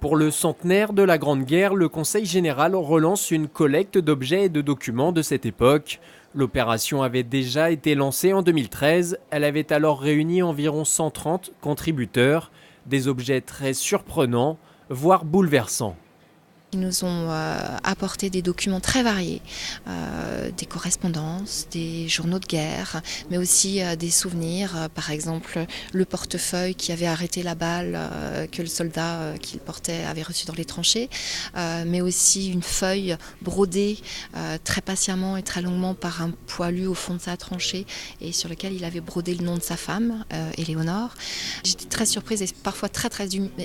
Pour le centenaire de la Grande Guerre, le Conseil général relance une collecte d'objets et de documents de cette époque. L'opération avait déjà été lancée en 2013. Elle avait alors réuni environ 130 contributeurs, des objets très surprenants, voire bouleversants. Ils nous ont apporté des documents très variés, des correspondances, des journaux de guerre, mais aussi des souvenirs, par exemple le portefeuille qui avait arrêté la balle que le soldat qu'il portait avait reçu dans les tranchées, mais aussi une feuille brodée très patiemment et très longuement par un poilu au fond de sa tranchée et sur lequel il avait brodé le nom de sa femme, Éléonore. J'étais très surprise et parfois très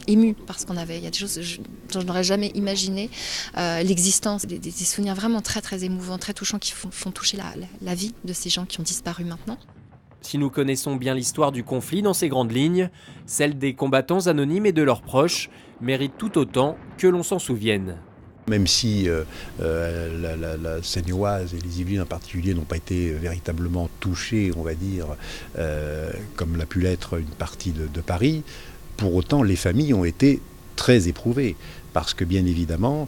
émue parce il y a des choses dont je n'aurais jamais imaginé l'existence, des souvenirs vraiment très émouvants, très touchants qui font toucher la vie de ces gens qui ont disparu maintenant. Si nous connaissons bien l'histoire du conflit dans ses grandes lignes, celle des combattants anonymes et de leurs proches mérite tout autant que l'on s'en souvienne. Même si la Seine-et-Oise et les Yvelines en particulier n'ont pas été véritablement touchés, on va dire, comme l'a pu l'être une partie de Paris, pour autant les familles ont été très éprouvées. Parce que bien évidemment,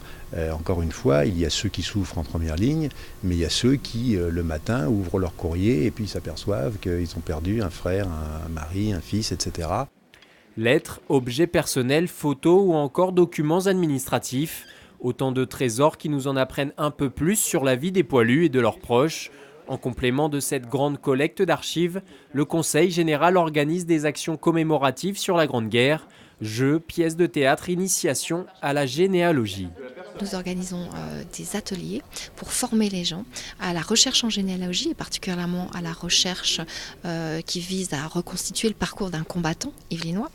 encore une fois, il y a ceux qui souffrent en première ligne, mais il y a ceux qui, le matin, ouvrent leur courrier et puis s'aperçoivent qu'ils ont perdu un frère, un mari, un fils, etc. Lettres, objets personnels, photos ou encore documents administratifs, autant de trésors qui nous en apprennent un peu plus sur la vie des poilus et de leurs proches. En complément de cette grande collecte d'archives, le Conseil général organise des actions commémoratives sur la Grande Guerre, jeux, pièces de théâtre, initiation à la généalogie. Nous organisons des ateliers pour former les gens à la recherche en généalogie et particulièrement à la recherche qui vise à reconstituer le parcours d'un combattant yvelinois.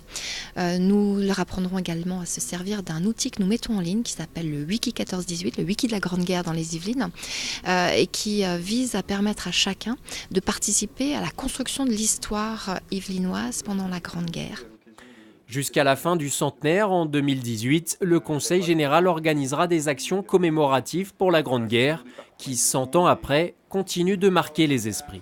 Nous leur apprendrons également à se servir d'un outil que nous mettons en ligne qui s'appelle le Wiki 14-18, le Wiki de la Grande Guerre dans les Yvelines, et qui vise à permettre à chacun de participer à la construction de l'histoire yvelinoise pendant la Grande Guerre. Jusqu'à la fin du centenaire, en 2018, le Conseil général organisera des actions commémoratives pour la Grande Guerre qui, 100 ans après, continuent de marquer les esprits.